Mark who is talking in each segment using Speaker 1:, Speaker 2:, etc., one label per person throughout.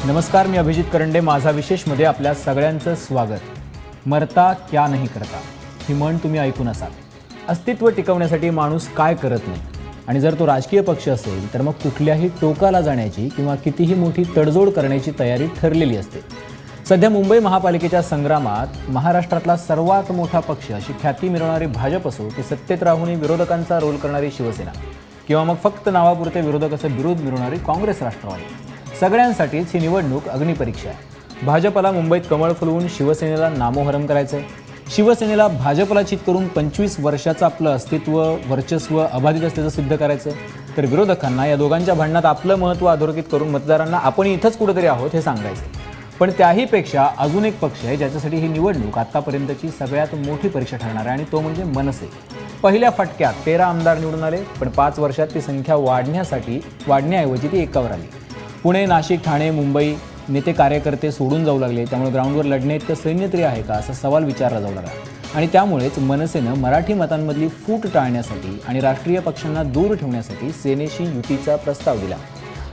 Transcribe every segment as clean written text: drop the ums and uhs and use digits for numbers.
Speaker 1: नमस्कार, मी अभिजित करंडे. माझा विशेषमध्ये आपल्या सगळ्यांचं स्वागत. मरता क्या नहीं करता ही म्हण तुम्ही ऐकून असाल. अस्तित्व टिकवण्यासाठी माणूस काय करत नाही, आणि जर तो राजकीय पक्ष असेल तर मग कुठल्याही टोकाला जाण्याची किंवा कितीही मोठी तडजोड करण्याची तयारी ठरलेली असते. सध्या मुंबई महापालिकेच्या संग्रामात महाराष्ट्रातला सर्वात मोठा पक्ष अशी ख्याती मिळवणारी भाजप असो, की सत्तेत राहूनही विरोधकांचा रोल करणारी शिवसेना, किंवा मग फक्त नावापुरते विरोधक असे विरोध मिळवणारी काँग्रेस राष्ट्रवादी, सगळ्यांसाठीच ही निवडणूक अग्निपरीक्षा आहे. भाजपला मुंबईत कमळ फुलवून शिवसेनेला नामोहरम करायचंय. शिवसेनेला भाजपला चित करून 25 वर्षाचं आपलं अस्तित्व, वर्चस्व अबाधित असल्याचं सिद्ध करायचं. तर विरोधकांना या दोघांच्या भांडणात आपलं महत्त्व अधोरेखित करून मतदारांना आपण इथंच कुठेतरी आहोत हे सांगायचं. पण त्याहीपेक्षा अजून एक पक्ष आहे ज्याच्यासाठी ही निवडणूक आतापर्यंतची सगळ्यात मोठी परीक्षा ठरणार आहे, आणि तो म्हणजे मनसे. पहिल्या फटक्यात 13 आमदार निवडून आले, पण 5 वर्षात ती संख्या वाढण्याऐवजी ती 1वर आली. पुणे, नाशिक, ठाणे, मुंबई नेते कार्यकर्ते सोडून जाऊ लागले. त्यामुळे ग्राउंडवर लढणे इतकं सैन्य तरी आहे का, असा सवाल विचारला जाऊ लागला. आणि त्यामुळेच मनसेनं मराठी मतांमधली फूट टाळण्यासाठी आणि राष्ट्रीय पक्षांना दूर ठेवण्यासाठी सेनेशी युतीचा प्रस्ताव दिला,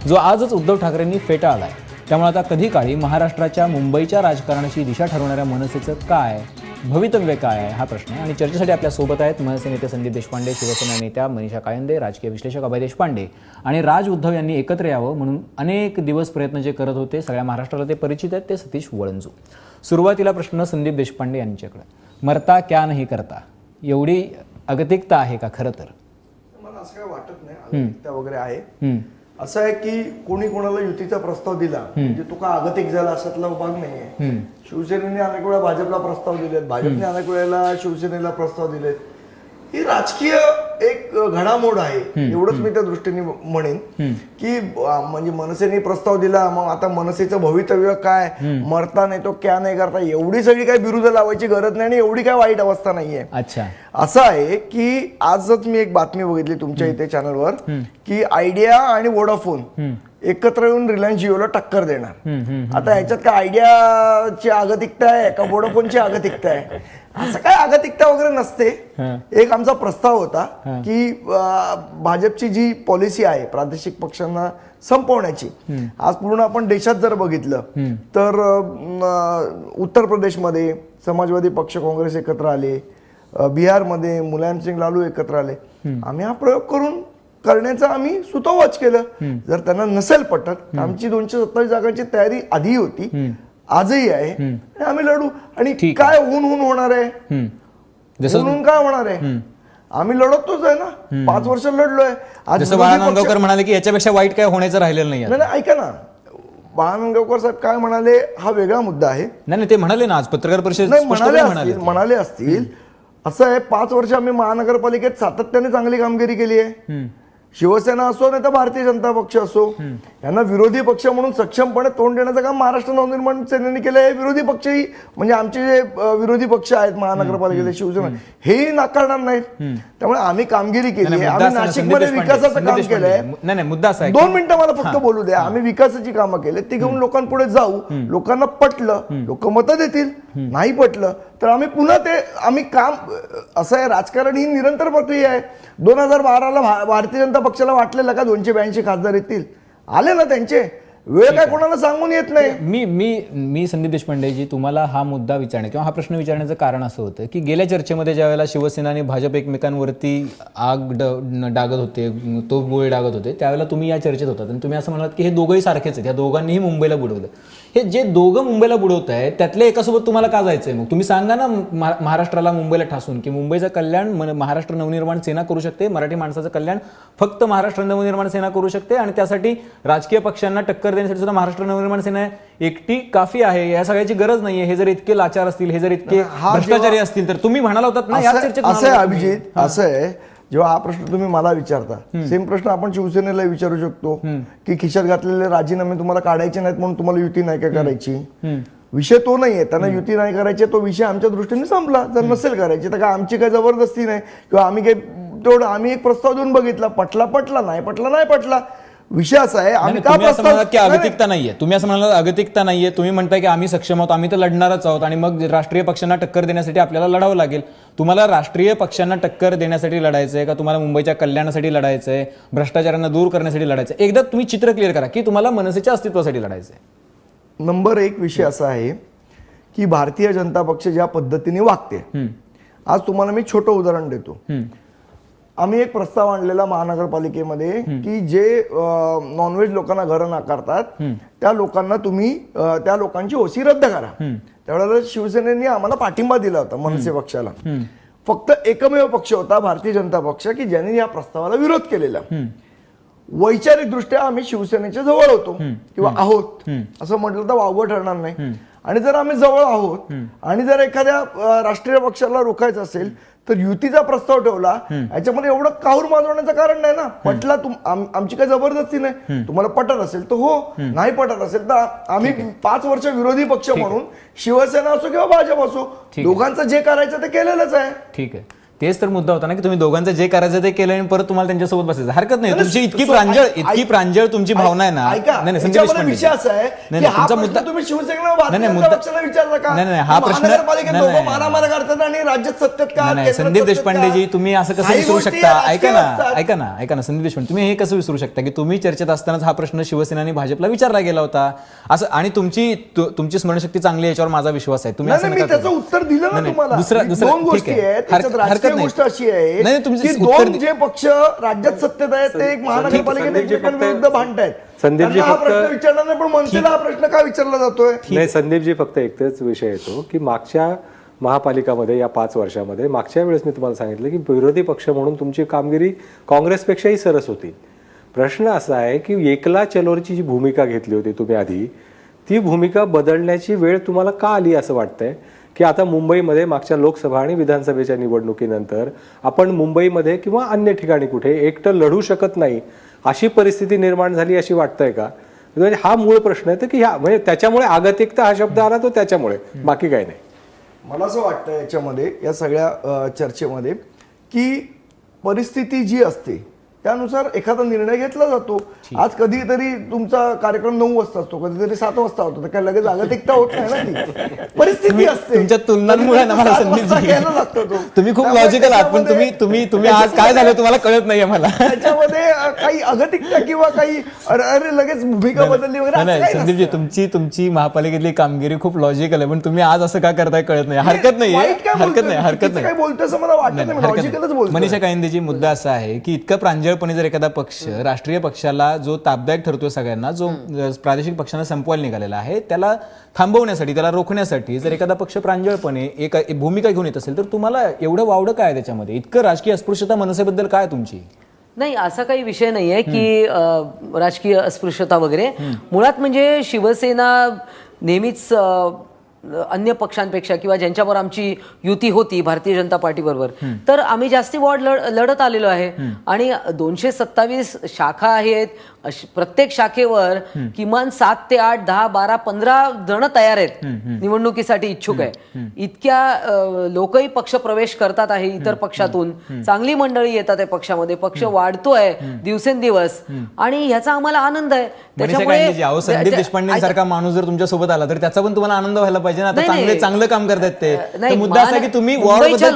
Speaker 1: जो आजच उद्धव ठाकरेंनी फेटाळला आहे. त्यामुळे आता कधी काळी महाराष्ट्राच्या, मुंबईच्या राजकारणाची दिशा ठरवणाऱ्या मनसेचं काय भवितव्य काय आहे, हा प्रश्न आहे. आणि चर्चेसाठी आपल्यासोबत आहेत मनसे नेते संदीप देशपांडे, शिवसेना नेत्या मनीषा कायंदे, राजकीय विश्लेषक अभय देशपांडे. आणि राज उद्धव यांनी एकत्र यावं म्हणून अनेक दिवस प्रयत्न जे करत होते, सगळ्या महाराष्ट्राला ते परिचित आहेत, ते सतीश वळंजू. सुरुवातीला प्रश्न संदीप देशपांडे यांच्याकडे. मरता क्या नहीं करता एवढी अगतिकता आहे का? खरं तर
Speaker 2: मला असं काय वाटत नाही अगतिकता वगैरे आहे. असं आहे की कोणी कोणाला युतीचा प्रस्ताव दिला म्हणजे तो का अगतिक झाला अशातला भाग नाहीये. शिवसेनेने अनेक वेळा भाजपला प्रस्ताव दिलेत, भाजपने अनेक वेळेला शिवसेनेला प्रस्ताव दिलेत. ही राजकीय एक घडामोड आहे, एवढंच मी त्या दृष्टीने म्हणेन. की म्हणजे मनसेने प्रस्ताव दिला, मग आता मनसेचं भवितव्य काय, मरता नाही तो क्या नाही करता, एवढी सगळी काही विरुद्ध लावायची गरज नाही आणि एवढी काय वाईट अवस्था नाहीये.
Speaker 1: अच्छा, असं
Speaker 2: आहे की आजच मी एक बातमी बघितली तुमच्या इथे चॅनलवर की आयडिया आणि वोडाफोन एकत्र येऊन रिलायन्स जिओला टक्कर देणार. आता ह्याच्यात काय आयडियाची आगतिकता आहे का वोडाफोनची आगतिकता आहे? असं काय आगतिकता वगैरे नसते. एक आमचा प्रस्ताव होता की भाजपची जी पॉलिसी आहे प्रादेशिक पक्षांना संपवण्याची, आज पूर्ण आपण देशात जर बघितलं तर उत्तर प्रदेशमध्ये समाजवादी पक्ष काँग्रेस एकत्र आले, बिहारमध्ये मुलायम सिंग लालू एकत्र आले. आम्ही हा प्रयोग करण्याचं आम्ही सुतोवाच केलं. जर त्यांना नसेल पटत, आमची 227 जागांची तयारी आधी होती, आजही आहे, आणि आम्ही लढू. आणि काय होऊन होणार आहे, म्हणून काय होणार आहे, आम्ही लढतोच आहे ना. 5 वर्ष लढलोय.
Speaker 1: जसं बाळानांदगावकर म्हणाले की याच्यापेक्षा वाईट काय होण्याचं राहिलेलं नाही.
Speaker 2: ऐका ना, बाळानांदगावकर साहेब काय म्हणाले हा वेगळा मुद्दा आहे.
Speaker 1: नाही, ते म्हणाले ना आज पत्रकार परिषदेत,
Speaker 2: म्हणाले असतील. असं आहे, 5 वर्ष आम्ही महानगरपालिकेत सातत्याने चांगली कामगिरी केली आहे. शिवसेना असो नाही तर भारतीय जनता पक्ष असो, यांना विरोधी पक्ष म्हणून सक्षमपणे तोंड देण्याचं काम महाराष्ट्र नवनिर्माण सेनेने केलं आहे. विरोधी पक्षही म्हणजे आमचे जे विरोधी पक्ष आहेत महानगरपालिकेचे, शिवसेना, हेही नाकारणार नाहीत. त्यामुळे आम्ही कामगिरी केली आहे. आम्ही नाशिकमध्ये विकासाचं काम केलंय.
Speaker 1: नाही, मुद्दा असा आहे,
Speaker 2: 2 मिनिटं मला फक्त बोलू द्या. आम्ही विकासाची कामं केली, ती घेऊन लोकांपुढे जाऊ. लोकांना पटलं, लोक मतं देतील. नाही पटलं तर आम्ही पुन्हा आम्ही काम. असं आहे, राजकारण ही निरंतर प्रक्रिया आहे. 2012ला भारतीय जनता पक्षाला वाटलेलं का 282 खासदार येतील, आले ना त्यांचे. वेळ काय कोणाला सांगून येत नाही.
Speaker 1: मी संदीप देशपांडेजी तुम्हाला हा मुद्दा विचारणे किंवा हा प्रश्न विचारण्याचं कारण असं होतं की गेल्या चर्चेमध्ये ज्या वेळेला शिवसेना आणि भाजप एकमेकांवरती आग डागत होते, तो गोळे डागत होते, त्यावेळेला तुम्ही या चर्चेत होतात आणि तुम्ही असं म्हणालात की हे दोघंही सारखेच आहेत, या दोघांनीही मुंबईला बुडवलं. हे जे दोघं मुंबईला बुडवत आहेत त्यातल्या एकासोबत तुम्हाला का जायचंय? मग तुम्ही सांगा ना महाराष्ट्राला मुंबईला ठासून की मुंबईचं कल्याण महाराष्ट्र नवनिर्माण सेना करू शकते, मराठी माणसाचं कल्याण फक्त महाराष्ट्र नवनिर्माण सेना करू शकते, आणि त्यासाठी राजकीय पक्षांना टक्कर देण्यासाठी सुद्धा महाराष्ट्र नवनिर्माण सेना एकटी काफी आहे, या सगळ्याची गरज नाहीये. हे जर इतके लाचार असतील, हे जर इतके भ्रष्टाचारी असतील तर तुम्ही म्हणाला होतात ना या चर्चेत.
Speaker 2: असं आहे अभिजित, असं आहे, जेव्हा हा प्रश्न तुम्ही मला विचारता, सेम प्रश्न आपण शिवसेनेला विचारू शकतो की खिशात घातलेले राजीनामे तुम्हाला काढायचे नाहीत म्हणून तुम्हाला युती नाही का करायची. विषय तो नाहीये, त्यांना युती नाही करायची, तो विषय आमच्या दृष्टीने संपला. जर नसेल करायची तर काय आमची काही जबरदस्ती नाही, किंवा आम्ही काही तेवढं आम्ही एक प्रस्ताव देऊन बघितला, पटला नाही पटला. विषय असा आहे, आम्ही का
Speaker 1: की अगतिकता नाहीये. तुम्ही असं म्हणाला अगतिकता नाहीये, तुम्ही म्हणताय की आम्ही सक्षम आहोत, आम्ही तर लढणारच आहोत, आणि मग राष्ट्रीय पक्षांना टक्कर देण्यासाठी आपल्याला लढावं लागेल. तुम्हाला राष्ट्रीय पक्षांना टक्कर देण्यासाठी लढायचंय का तुम्हाला मुंबईच्या कल्याणासाठी लढायचंय, भ्रष्टाचारांना दूर करण्यासाठी लढायचंय? एकदा तुम्ही चित्र क्लिअर करा की तुम्हाला मनसेच्या अस्तित्वासाठी लढायचंय.
Speaker 2: नंबर एक विषय असा आहे की भारतीय जनता पक्ष ज्या पद्धतीने वागते, आज तुम्हाला मी छोटं उदाहरण देतो. आम्ही एक प्रस्ताव आणलेला महानगरपालिकेमध्ये की जे नॉनव्हेज लोकांना घरं नाकारतात त्या लोकांना तुम्ही त्या लोकांची ओसी रद्द करा. त्यावेळेला शिवसेनेने आम्हाला पाठिंबा दिला होता, मनसे पक्षाला. फक्त एकमेव पक्ष होता भारतीय जनता पक्ष की ज्यांनी या प्रस्तावाला विरोध केलेला. वैचारिक दृष्ट्या आम्ही शिवसेनेच्या जवळ होतो किंवा आहोत असं म्हटलं तर वावगं ठरणार नाही. आणि जर आम्ही जवळ आहोत आणि जर एखाद्या राष्ट्रीय पक्षाला रोखायचं असेल तर युतीचा प्रस्ताव ठेवला, याच्यामध्ये एवढं काहूर माजवण्याचं कारण नाही ना. पटला आमची काही जबरदस्ती नाही. तुम्हाला पटत असेल तर हो, नाही पटत असेल तर आम्ही 5 वर्ष विरोधी पक्ष म्हणून शिवसेना असो किंवा भाजप असो, दोघांचं जे करायचं ते केलेलंच आहे.
Speaker 1: ठीक आहे, तेच तर मुद्दा होता ना की तुम्ही दोघांचं जे करायचं ते केलं आणि परत तुम्हाला त्यांच्यासोबत बसायचं. हरकत नाही, तुमची इतकी प्रांजळ तुमची भावना आहे ना. नाही संदीप देशपांडे,
Speaker 2: विषय असा आहे की हा प्रश्न तुम्ही शिवसेना पक्षाला विचारला का?
Speaker 1: नाही हा प्रश्न
Speaker 2: मारामार करतात आणि राज्यात सत्तेत का?
Speaker 1: नाही संदीप देशपांडेजी, तुम्ही असं कसं विसरू शकता? ऐका ना संदीप देशपांडे, तुम्ही हे कसं विसरू शकता की तुम्ही चर्चेत असतानाच हा प्रश्न शिवसेना आणि भाजपला विचारला गेला होता असं. आणि तुमची स्मरणशक्ती चांगली, याच्यावर माझा विश्वास आहे. तुम्ही असं
Speaker 2: त्याचं उत्तर दिलं ना तुम्हाला.
Speaker 1: दुसरं
Speaker 2: दोन गोष्टी आहेत. गोष्ट अशी आहे की दोन जे पक्ष राज्यात सत्तेत आहेत ते एक महानगरपालिकेत एकमेकांविरुद्ध भांडतायत.
Speaker 3: संदीपजी
Speaker 2: हा प्रश्न विचारणार नाही, पण मनसेला हा प्रश्न का विचारला जातोय?
Speaker 3: नाही संदीपजी, फक्त एकच विषय येतो की मागच्या महापालिकामध्ये या 5 वर्षामध्ये मागच्या वेळेस मी तुम्हाला सांगितलं की विरोधी पक्ष म्हणून तुमची कामगिरी काँग्रेसपेक्षाही सरस होती. प्रश्न असा आहे की एकला चलोरची जी भूमिका घेतली होती तुम्ही आधी, ती भूमिका बदलण्याची वेळ तुम्हाला का आली असं वाटतंय की आता मुंबईमध्ये मागच्या लोकसभा आणि विधानसभेच्या निवडणुकीनंतर आपण मुंबईमध्ये किंवा अन्य ठिकाणी कुठे एकटं लढू शकत नाही अशी परिस्थिती निर्माण झाली अशी वाटतंय का? म्हणजे हा मूळ प्रश्न आहे की ह्या म्हणजे त्याच्यामुळे आगतिकता हा शब्द आला तो त्याच्यामुळे, बाकी काही नाही.
Speaker 2: मला असं वाटतं याच्यामध्ये या सगळ्या चर्चेमध्ये की परिस्थिती जी असते त्यानुसार एखादा निर्णय घेतला जातो. आज कधीतरी तुमचा कार्यक्रम 9 वाजता असतो, कधीतरी 7 वाजता होतो, तर काय लगेच जागतिकता होत नाही ना. ती परिस्थिती असते.
Speaker 1: तुमच्या तुलनांमुळे मला तुम्ही खूप लॉजिकल आहात, पण तुम्ही आज काय झालं तुम्हाला कळत नाहीये मला.
Speaker 2: त्याच्यामध्ये काही अगतिकता किंवा काही अरे लगेच भूमिका बदलली वगैरे.
Speaker 1: संदीपजी, तुमची महापालिकेतली कामगिरी खूप लॉजिकल आहे, पण तुम्ही आज असं का करताय कळत नाही. हरकत नाही.
Speaker 2: काय बोलतोय असं मला वाटत नाही, लॉजिकलच बोलतोय.
Speaker 1: मनीषा कायंदेजी, मुद्दा असा आहे की इतका प्रांजळपणे जर एखादा पक्ष राष्ट्रीय पक्षाला जो ताब्यात ठरतोय सगळ्यांना, जो प्रादेशिक पक्षांना संपवायला निघालेला आहे, त्याला थांबवण्यासाठी, त्याला रोखण्यासाठी जर एखादा पक्ष प्रांजळपणे एक भूमिका घेऊन येत असेल तर तुम्हाला एवढं वावडं काय त्याच्यामध्ये? इतकं राजकीय अस्पृश्यता मनसेबद्दल काय तुमची?
Speaker 4: नाही, असा काही विषय नाहीये की राजकीय अस्पृश्यता वगैरे. मुळात म्हणजे शिवसेना नेहमीच अन्य पक्षांपेक्षा किंवा ज्यांच्यावर आमची युती होती भारतीय जनता पार्टी बरोबर, तर आम्ही जास्ती वॉर्ड लढत आलेलो आहे. आणि 227 शाखा आहेत. प्रत्येक शाखेवर किमान 7 ते 8, 10, 12, 15 जण तयार आहेत, निवडणुकीसाठी इच्छुक आहे. इतक्या लोकही पक्ष प्रवेश करतात आहे इतर पक्षातून. चांगली मंडळी येतात आहे पक्षामध्ये, पक्ष वाढतोय दिवसेंदिवस आणि ह्याचा आम्हाला आनंद आहे.
Speaker 1: त्याच्यामुळे संदीप देशपांडे सारखा माणूस जर तुमच्या सोबत आला तर त्याचा पण तुम्हाला आनंद व्हायला पाहिजे ना. आता चांगलं काम करतायत ते. मुद्दा असा की तुम्ही
Speaker 4: मुंबईच्या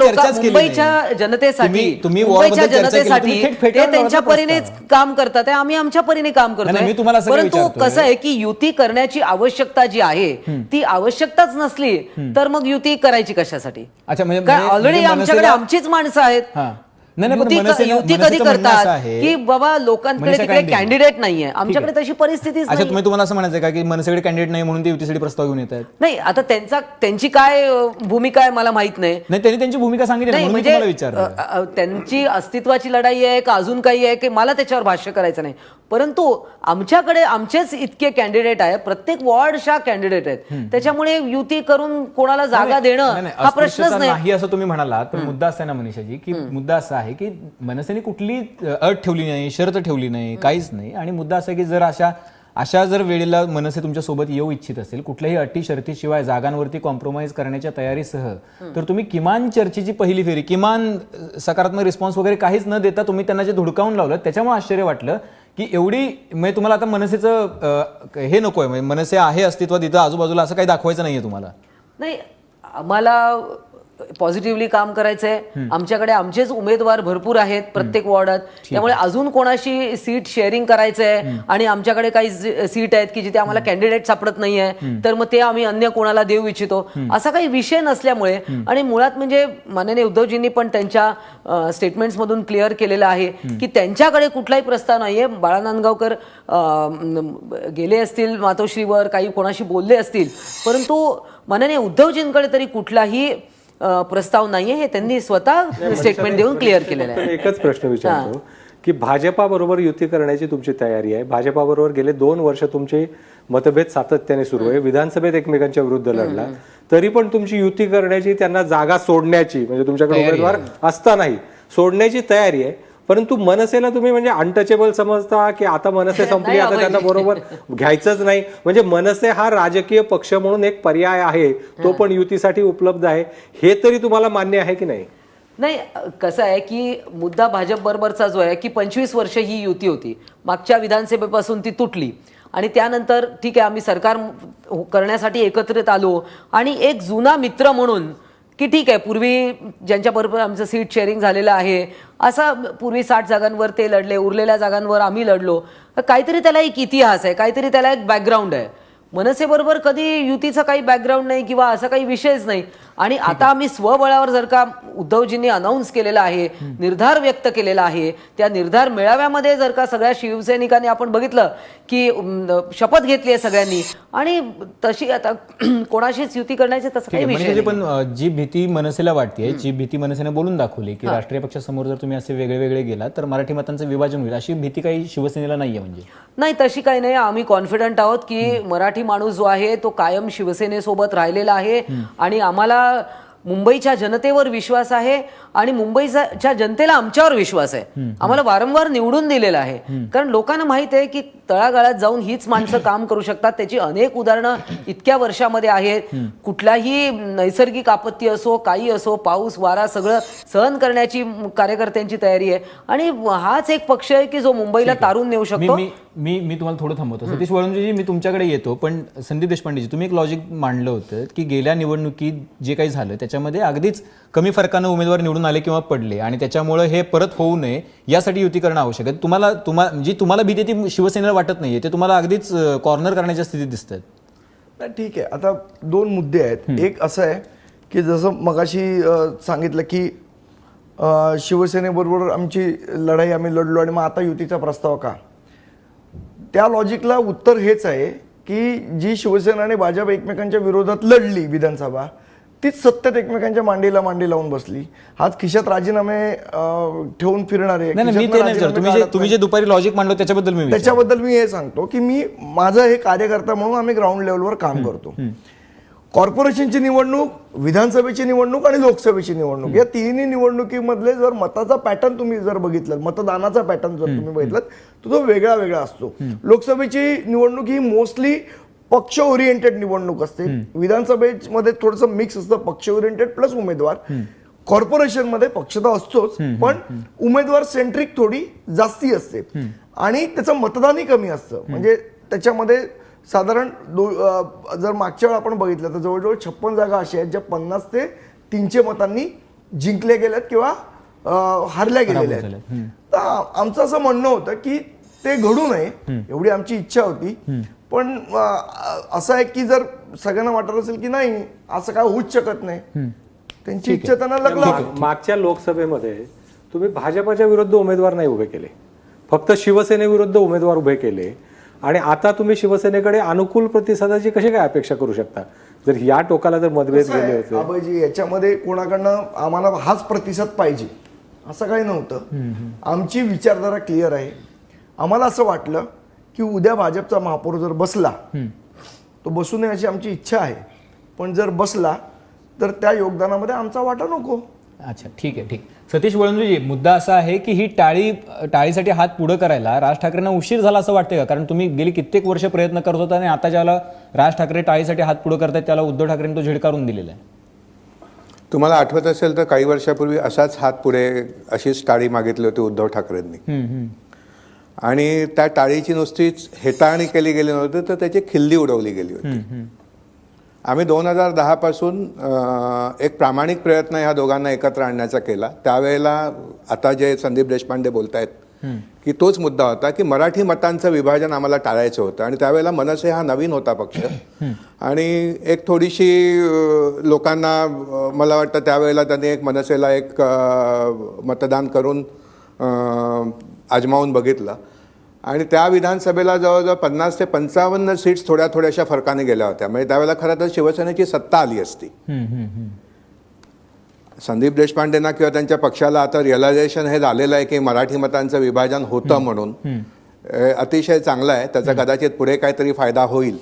Speaker 4: जनतेसाठी ते त्यांच्या परीनेच काम करतात, आम्ही आमच्या परीने काम करतो. परंतु कसं आहे की युती करण्याची आवश्यकता जी आहे ती आवश्यकताच नसली तर मग युती करायची कशासाठी? ऑलरेडी आमच्याकडे आमचीच माणसं आहेत. युती कधी करतात की बाबा लोकांकडे तिकडे कॅन्डिडेट नाहीये, आमच्याकडे तशी परिस्थितीच नाही.
Speaker 1: तुम्हाला असं म्हणायचं का की मनसेकडे कॅन्डिडेट नाही म्हणून ते युतीसाठी प्रस्ताव घेऊन येत आहेत?
Speaker 4: नाही, आता त्यांची काय भूमिका आहे मला माहित नाही.
Speaker 1: त्यांनी त्यांची भूमिका सांगितली, म्हणजे
Speaker 4: त्यांची अस्तित्वाची लढाई आहे का अजून काही आहे की मला त्याच्यावर भाष्य करायचं नाही. परंतु आमच्याकडे आमचेच इतके कॅन्डिडेट आहे, प्रत्येक वॉर्डच्या कॅन्डिडेट आहेत. त्याच्यामुळे युती करून कोणाला जागा देणं हा प्रश्नच
Speaker 1: नाही असं तुम्ही म्हणालात. पण मुद्दा असा आहे ना मनीषाजी की मुद्दा असा आहे की मनसेने कुठली अट ठेवली नाही, शर्त ठेवली नाही, काहीच नाही. आणि मुद्दा असा की जर अशा जर वेळेला मनसे तुमच्या सोबत येऊ इच्छित असेल, कुठल्याही अटी शर्तीशिवाय जागांवरती कॉम्प्रोमाइज करण्याच्या तयारीसह, तर तुम्ही किमान चर्चेची पहिली फेरी, किमान सकारात्मक रिस्पॉन्स वगैरे काहीच न देता तुम्ही त्यांना जे धुडकावून लावलं त्याच्यामुळे आश्चर्य वाटलं की एवढी म्हणजे तुम्हाला आता मनसेचं हे नकोय, म्हणजे मनसे आहे अस्तित्वात इथं आजूबाजूला असं काही दाखवायचं नाहीये तुम्हाला?
Speaker 4: नाही, आम्हाला पॉझिटिव्हली काम करायचंय. आमच्याकडे आमचेच उमेदवार भरपूर आहेत प्रत्येक वॉर्डात, त्यामुळे अजून कोणाशी सीट शेअरिंग करायचंय आणि आमच्याकडे काही सीट आहेत की जिथे आम्हाला कॅन्डिडेट सापडत नाहीये तर मग ते आम्ही अन्य कोणाला देऊ इच्छितो, असा काही विषय नसल्यामुळे. आणि मुळात म्हणजे माननीय उद्धवजींनी पण त्यांच्या स्टेटमेंट्स मधून क्लिअर केलेलं आहे की त्यांच्याकडे कुठलाही प्रस्ताव नाहीये. बाळा नांदगावकर गेले असतील मातोश्रीवर, काही कोणाशी बोलले असतील, परंतु माननीय उद्धवजींकडे तरी कुठलाही प्रस्ताव नाहीये, हे त्यांनी स्वतः स्टेटमेंट देऊन क्लिअर केलेलं आहे.
Speaker 3: एकच प्रश्न विचारतो की भाजपा बरोबर युती करण्याची तुमची तयारी आहे. भाजपा बरोबर गेले 2 वर्ष तुमचे मतभेद सातत्याने सुरू आहे. विधानसभेत एकमेकांच्या विरुद्ध लढला, तरी पण तुमची युती करण्याची, त्यांना जागा सोडण्याची, म्हणजे तुमच्याकडे उमेदवार असतानाही सोडण्याची तयारी आहे. परंतु मनसेला तुम्ही म्हणजे अनटचेबल समजता की आता मनसे संपली, आता त्यांना बरोबर घ्यायचंच नाही, म्हणजे मनसे हा राजकीय पक्ष म्हणून एक पर्याय आहे, तो पण युतीसाठी उपलब्ध आहे, हे तरी तुम्हाला मान्य आहे की नाही?
Speaker 4: नाही, कसं आहे की मुद्दा भाजप बरोबरचा जो आहे की 25 वर्ष ही युती होती, मागच्या विधानसभेपासून ती तुटली आणि त्यानंतर ठीक आहे आम्ही सरकार करण्यासाठी एकत्रित आलो आणि एक जुना मित्र म्हणून की ठीक आहे पूर्वी ज्यांच्याबरोबर आमचं सीट शेअरिंग झालेलं आहे, असं पूर्वी 60 जागांवर ते लढले, उरलेल्या जागांवर आम्ही लढलो, काहीतरी त्याला एक इतिहास आहे, काहीतरी त्याला एक बॅकग्राऊंड आहे. मनसेबरोबर कधी युतीचा काही बॅकग्राऊंड नाही किंवा असा काही विषयच नाही. आणि आता आम्ही स्वबळावर जर का उद्धवजींनी अनाऊन्स केलेला आहे, निर्धार व्यक्त केलेला आहे, त्या निर्धार मेळाव्यामध्ये जर का सगळ्या शिवसैनिकांनी आपण बघितलं की शपथ घेतली आहे सगळ्यांनी, आणि तशी आता कोणाशीच युती करण्याचे तसं काही विषय नाही.
Speaker 1: पण जी भीती मनसेला वाटते, जी भीती मनसेने बोलून दाखवली की राष्ट्रीय पक्षासमोर जर तुम्ही असे वेगळे वेगळे गेलात तर मराठी मतांचं विभाजन होईल, अशी भीती काही शिवसेनेला नाहीये? म्हणजे
Speaker 4: नाही, तशी काही नाही. आम्ही कॉन्फिडंट आहोत की मराठी माणूस जो आहे तो कायम शिवसेनेसोबत राहिलेला आहे आणि आम्हाला मुंबईच्या जनतेवर विश्वास आहे आणि मुंबईच्या जनतेला आमच्यावर विश्वास आहे. आम्हाला वारंवार निवडून दिलेला आहे, कारण लोकांना माहित आहे की तळागाळात जाऊन हीच माणसं काम करू शकतात. त्याची अनेक उदाहरणं इतक्या वर्षामध्ये आहेत. कुठलाही नैसर्गिक आपत्ती असो, काही असो, पाऊस वारा सगळं सहन करण्याची कार्यकर्त्यांची तयारी आहे आणि हाच एक पक्ष आहे की जो मुंबईला तारून नेऊ शकतो.
Speaker 1: मी तुम्हाला थोडं थांबवतो. सतीश वळवंजीजी, मी तुमच्याकडे येतो, पण संदीप देशपांडेजी, तुम्ही एक लॉजिक मांडलं होतं की गेल्या निवडणुकीत जे काही झालं त्याच्यामध्ये अगदीच कमी फरकानं उमेदवार निवडून आले किंवा पडले आणि त्याच्यामुळे हे परत होऊ नये यासाठी युती करणं आवश्यक आहे. तुम्हाला भीती ती शिवसेनेला वाटत नाहीये, ते तुम्हाला अगदीच कॉर्नर करण्याच्या स्थितीत दिसतात.
Speaker 2: नाही, ठीक आहे. आता 2 मुद्दे आहेत. एक असं आहे की जसं मगाशी सांगितलं की शिवसेनेबरोबर आमची लढाई आम्ही लढलो आणि मग आता युतीचा प्रस्ताव का? त्या लॉजिकला उत्तर हेच आहे की जी शिवसेना आणि भाजप एकमेकांच्या विरोधात लढली विधानसभा, तीच सत्तेत एकमेकांच्या मांडीला मांडी लावून बसली. हाच खिशात राजीनामे ठेवून फिरणारे.
Speaker 1: तुम्ही जे दुपारी लॉजिक मांडलं
Speaker 2: त्याच्याबद्दल मी हे सांगतो की माझं हे कार्यकर्ता म्हणून आम्ही ग्राउंड लेवलवर काम करतो. कॉर्पोरेशनची निवडणूक, विधानसभेची निवडणूक आणि लोकसभेची निवडणूक, या तिन्ही निवडणुकीमधले जर मताचा पॅटर्न तुम्ही जर बघितलं, मतदानाचा पॅटर्न जर तुम्ही बघितलं तर तो वेगळा वेगळा असतो. लोकसभेची निवडणूक ही मोस्टली पक्ष ओरिएंटेड निवडणूक असते. विधानसभेमध्ये थोडंसं मिक्स असतं, पक्ष ओरिएंटेड प्लस उमेदवार. कॉर्पोरेशनमध्ये पक्षता असतोच, पण उमेदवार सेंट्रिक थोडी जास्ती असते आणि त्याचं मतदानही कमी असतं. म्हणजे त्याच्यामध्ये साधारण जर मागच्या वेळा आपण बघितलं तर जवळजवळ 56 जागा अशा आहेत ज्या 50 ते 300 मतांनी जिंकल्या गेल्यात किंवा हारल्या गेलेल्या आहेत. तर आमचं असं म्हणणं होतं की ते घडू नये, एवढी आमची इच्छा होती. पण असं आहे की जर सगळ्यांना वाटत असेल की नाही असं काय होऊच शकत नाही, त्यांची इच्छा त्यांना लागला.
Speaker 3: मागच्या लोकसभेमध्ये तुम्ही भाजपाच्या विरुद्ध उमेदवार नाही उभे केले, फक्त शिवसेनेविरुद्ध उमेदवार उभे केले आणि आता तुम्ही शिवसेनेकडे अनुकूल प्रतिसादाची कशी काय अपेक्षा करू शकता जर या टोकाला जर मतभेद गेले होते?
Speaker 2: अभयजी, याच्यामध्ये कोणाकडनं आम्हाला हाच प्रतिसाद पाहिजे असं काही नव्हतं. आमची विचारधारा क्लिअर आहे. आम्हाला असं वाटलं की उद्या भाजपचा महापौर जर बसला, तो बसू नये अशी आमची इच्छा आहे, पण जर बसला तर त्या योगदानामध्ये आमचा वाटा नको.
Speaker 1: अच्छा, ठीक आहे. सतीश वळवंजीजी, मुद्दा असा आहे की ही टाळीसाठी हात पुढे करायला राज ठाकरेंना उशीर झाला असं वाटतंय का? कारण तुम्ही गेली कित्येक वर्ष प्रयत्न करत होता आणि आता ज्याला राज ठाकरे टाळीसाठी हात पुढे करतायत त्याला उद्धव ठाकरेंनी तो झिडकारून दिलेला आहे.
Speaker 5: तुम्हाला आठवत असेल तर काही वर्षापूर्वी असाच हात पुढे अशीच टाळी मागितली होती उद्धव ठाकरेंनी आणि त्या टाळीची नुसतीच हेटाळणी केली गेली नव्हती तर त्याची खिल्ली उडवली गेली होती. आम्ही 2010 पासून एक प्रामाणिक प्रयत्न ह्या दोघांना एकत्र आणण्याचा केला. त्यावेळेला आता जे संदीप देशपांडे बोलतायत की तोच मुद्दा होता की मराठी मतांचं विभाजन आम्हाला टाळायचं होतं. आणि त्यावेळेला मनसे हा नवीन होता पक्ष आणि एक थोडीशी लोकांना मला वाटतं त्यावेळेला त्यांनी एक मनसेला एक मतदान करून आजमावून बघितलं आणि त्या विधानसभेला जवळजवळ 50 ते 55 सीट्स थोड्या थोड्याशा फरकाने गेल्या होत्या. म्हणजे त्यावेळेला खरं तर शिवसेनेची सत्ता आली असती. संदीप देशपांडेंना किंवा त्यांच्या पक्षाला आता रिअलायझेशन हे झालेलं आहे की मराठी मतांचं विभाजन होतं म्हणून अतिशय चांगलं आहे. त्याचा कदाचित पुढे काहीतरी फायदा होईल.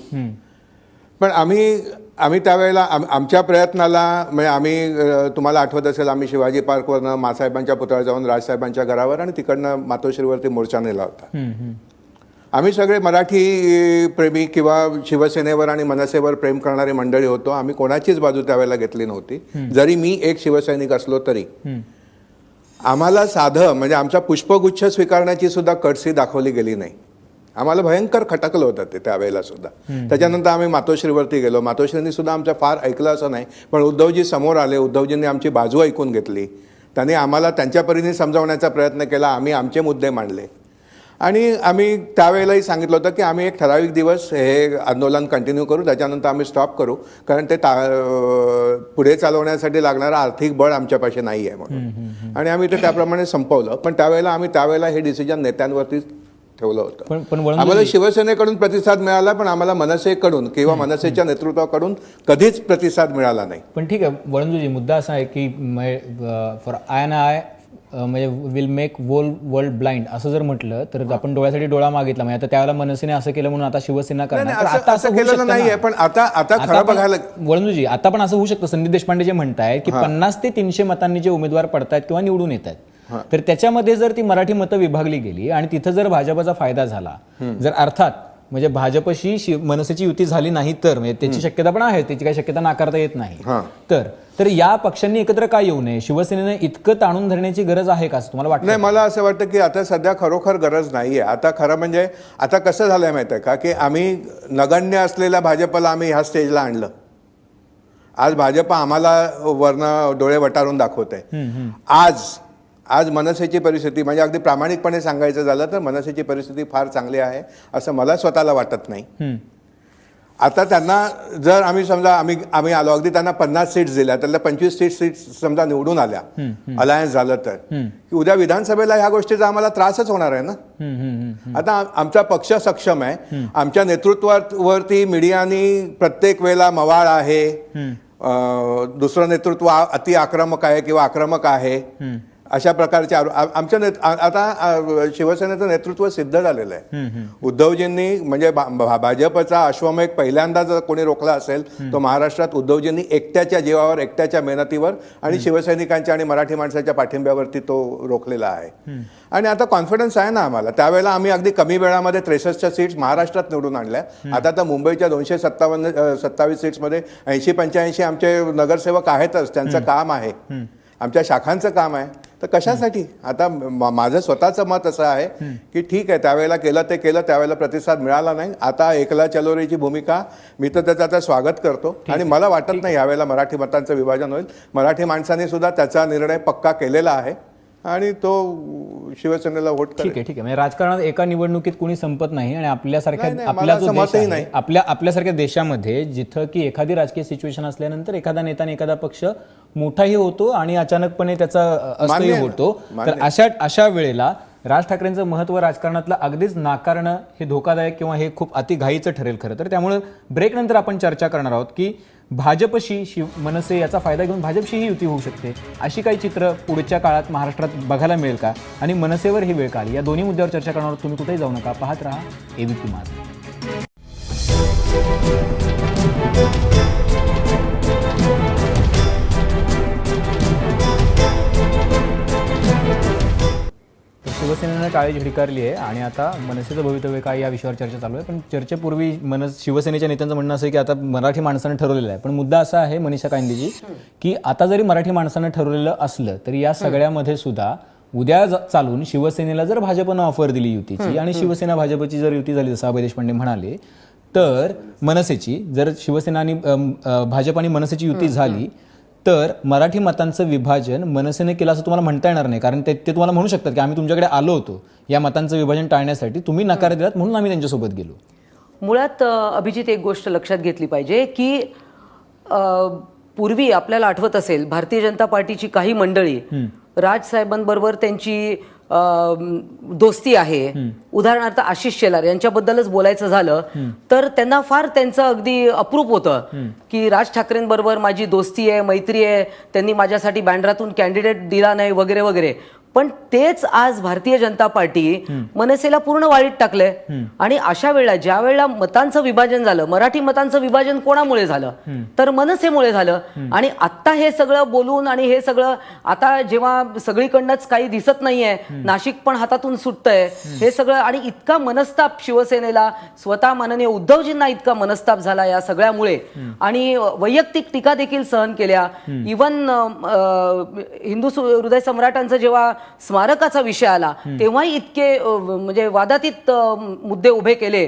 Speaker 5: पण आम्ही त्यावेळेला आमच्या प्रयत्नाला म्हणजे आम्ही तुम्हाला आठवत असेल आम्ही शिवाजी पार्कवरनं मासाहेबांच्या पुतळ्यावर जाऊन राजसाहेबांच्या घरावर आणि तिकडनं मातोश्रीवरती मोर्चा नेला होता. आम्ही सगळे मराठी प्रेमी किंवा शिवसेनेवर आणि मनसेवर प्रेम करणारी मंडळी होतो. आम्ही कोणाचीच बाजू त्यावेळेला घेतली नव्हती. जरी मी एक शिवसैनिक असलो तरी आम्हाला साधं म्हणजे आमचा पुष्पगुच्छ स्वीकारण्याची सुद्धा कटसी दाखवली गेली नाही. आम्हाला भयंकर खटकलं होतं ते त्यावेळेला सुद्धा. त्याच्यानंतर आम्ही मातोश्रीवरती गेलो. मातोश्रींनी सुद्धा आमचं फार ऐकलं असं नाही, पण उद्धवजी समोर आले. उद्धवजींनी आमची बाजू ऐकून घेतली. त्यांनी आम्हाला त्यांच्या परीने समजावण्याचा प्रयत्न केला. आम्ही आमचे मुद्दे मांडले आणि आम्ही त्यावेळेलाही सांगितलं होतं की आम्ही एक ठराविक दिवस हे आंदोलन कंटिन्यू करू, त्याच्यानंतर आम्ही स्टॉप करू, कारण ते पुढे चालवण्यासाठी लागणारं आर्थिक बळ आमच्यापाशी नाही आहे म्हणून. आणि आम्ही ते त्याप्रमाणे संपवलं. पण त्यावेळेला हे डिसिजन नेत्यांवरतीच ठेवलं होतं.
Speaker 1: पण
Speaker 5: आम्हाला शिवसेनेकडून प्रतिसाद मिळाला, पण आम्हाला मनसेकडून किंवा मनसेच्या नेतृत्वाकडून कधीच प्रतिसाद मिळाला नाही.
Speaker 1: पण ठीक आहे वळंजूजी, मुद्दा असा आहे की फॉर आय अँड आय म्हणजे विल मेक वर्ल्ड ब्लाइंड असं जर म्हटलं तर आपण डोळ्यासाठी डोळा मागितला. म्हणजे आता त्यावेळेला मनसेने असं केलं म्हणून आता शिवसेना करणार. आता असं
Speaker 5: केलेलं नाहीये. पण आता खरं बघायला
Speaker 1: वळंजूजी आता पण असं होऊ शकतं. संदीप देशपांडे जे म्हणतायत की 50 ते 300 मतांनी जे उमेदवार पडतायत किंवा निवडून येत आहेत, तर त्याच्यामध्ये जर ती मराठी मतं विभागली गेली आणि तिथं जर भाजपचा फायदा झाला, जर अर्थात म्हणजे भाजपशी मनसेची युती झाली नाही तर म्हणजे त्याची शक्यता पण आहे, त्याची काही शक्यता नाकारता येत नाही, तर या पक्षांनी एकत्र का येऊ नये? शिवसेनेने इतकं ताणून धरण्याची गरज आहे का असं तुम्हाला वाटतं?
Speaker 5: नाही, मला असं वाटतं की आता सध्या खरोखर गरज नाहीये. आता खरं म्हणजे आता कसं झालंय माहिती आहे का की आम्ही नगण्य असलेल्या भाजपला आम्ही ह्या स्टेजला आणलं. आज भाजप आम्हाला वरनं डोळे वटारून दाखवते. आज मनसेची परिस्थिती म्हणजे अगदी प्रामाणिकपणे सांगायचं झालं तर मनसेची परिस्थिती फार चांगली आहे असं मला स्वतःला वाटत नाही. आता त्यांना जर आम्ही समजा आम्ही आलो अगदी त्यांना 50 सीट्स दिल्या, त्यातल्या 25 सीट्स समजा निवडून आल्या, अलायन्स झालं तर की उद्या विधानसभेला ह्या गोष्टीचा आम्हाला त्रासच होणार आहे ना. आता आमचा पक्ष सक्षम आहे. आमच्या नेतृत्वावरती मीडियानी प्रत्येक वेळेला मवाळ आहे, दुसरं नेतृत्व अति आक्रमक आहे किंवा आक्रमक आहे अशा प्रकारचे आमच्या आता शिवसेनेचं नेतृत्व सिद्ध झालेलं आहे. उद्धवजींनी म्हणजे भाजपचा अश्वमेघ पहिल्यांदा जर कोणी रोखला असेल तो महाराष्ट्रात उद्धवजींनी एकट्याच्या जीवावर, एकट्याच्या मेहनतीवर आणि शिवसैनिकांच्या आणि मराठी माणसाच्या पाठिंब्यावरती तो रोखलेला आहे. आणि आता कॉन्फिडन्स आहे ना आम्हाला. त्यावेळेला आम्ही अगदी कमी वेळामध्ये 63 सीट्स महाराष्ट्रात निवडून आणल्या. आता तर मुंबईच्या 227 सीट्समध्ये 80-85 आमचे नगरसेवक आहेतच. त्यांचं काम आहे, आमच्या शाखांचं काम आहे. तर कशासाठी? आता माझं स्वतःचं मत असं आहे की ठीक आहे, त्यावेळेला केलं ते केलं, त्यावेळेला प्रतिसाद मिळाला नाही. आता एकला चलोरेची भूमिका मी तर त्याचं आता स्वागत करतो आणि मला वाटत नाही यावेळेला मराठी मतांचं विभाजन होईल. मराठी माणसांनी सुद्धा त्याचा निर्णय पक्का केलेला आहे आणि तो शिवसेनेला वोट करेल.
Speaker 1: ठीक आहे. म्हणजे राजकारणात एका निवडणुकीत कोणी संपत नाही आणि आपल्यासारख्या आपला जो देश आहे, आपल्यासारख्या देशामध्ये जिथं की एखादी राजकीय सिच्युएशन असल्यानंतर एखादा नेता आणि एखादा पक्ष मोठाही होतो आणि अचानकपणे त्याचा अस्तही होतो. तर अशा वेळेला राज ठाकरेंचं महत्व राजकारणातलं अगदीच नाकारणं हे धोकादायक किंवा हे खूप अतिघाईचं ठरेल खरं तर. त्यामुळे ब्रेक नंतर आपण चर्चा करणार आहोत की भाजपशी मनसे याचा फायदा घेऊन भाजपशीही युती होऊ शकते. अशी काही चित्र पुढच्या काळात महाराष्ट्रात बघायला मिळेल का? आणि मनसेवर ही वेळ का आली? या दोन्ही मुद्द्यावर चर्चा करणार आहोत. तुम्ही कुठेही जाऊ नका, पाहत राहा एबीपी माझा. शिवसेनेनं टाळी झिडकारली आहे आणि आता मनसेचं भवितव्य काय या विषयावर चर्चा चालू आहे. पण चर्चेपूर्वी शिवसेनेच्या नेत्यांचं म्हणणं असं आहे की आता मराठी माणसानं ठरवलेलं आहे. पण मुद्दा असा आहे मनीषा कायंदेजी की आता जरी मराठी माणसानं ठरवलेलं असलं तरी या सगळ्यामध्ये सुद्धा उद्या चालून शिवसेनेला जर भाजपनं ऑफर दिली युतीची आणि शिवसेना भाजपची जर युती झाली जसं अभय देशपांडे म्हणाले, तर मनसेची जर शिवसेना आणि भाजप आणि मनसेची युती झाली तर मराठी मतांचं विभाजन मनसेने केलं असं तुम्हाला म्हणता येणार नाही, कारण ते तुम्हाला म्हणू शकतात की आम्ही तुमच्याकडे आलो होतो या मतांचं विभाजन टाळण्यासाठी, तुम्ही नकार दिलात म्हणून आम्ही त्यांच्यासोबत गेलो.
Speaker 4: मुळात अभिजित एक गोष्ट लक्षात घेतली पाहिजे की पूर्वी आपल्याला आठवत असेल भारतीय जनता पार्टीची काही मंडळी राजसाहेबांबरोबर त्यांची दोस्ती आहे. उदाहरणार्थ आशिष शेलार यांच्याबद्दलच बोलायचं झालं तर त्यांना फार त्यांचं अगदी अप्रूप होतं की राज ठाकरेंबरोबर माझी दोस्ती आहे, मैत्री आहे, त्यांनी माझ्यासाठी बँड्रातून कॅन्डिडेट दिला नाही वगैरे वगैरे. पण तेच आज भारतीय जनता पार्टी मनसेला पूर्ण वाळीत टाकलंय. आणि अशा वेळेला ज्या वेळेला मतांचं विभाजन झालं, मराठी मतांचं विभाजन कोणामुळे झालं तर मनसेमुळे झालं. आणि आता हे सगळं बोलून आणि हे सगळं आता जेव्हा सगळीकडनंच काही दिसत नाहीये, नाशिक पण हातातून सुटतंय हे सगळं, आणि इतका मनस्ताप शिवसेनेला, स्वतः माननीय उद्धवजींना इतका मनस्ताप झाला या सगळ्यामुळे, आणि वैयक्तिक टीका देखील सहन केल्या. इव्हन हिंदू हृदय सम्राटांचं जेव्हा स्मारकाचा विषय आला तेव्हाही इतके म्हणजे वादातीत मुद्दे उभे केले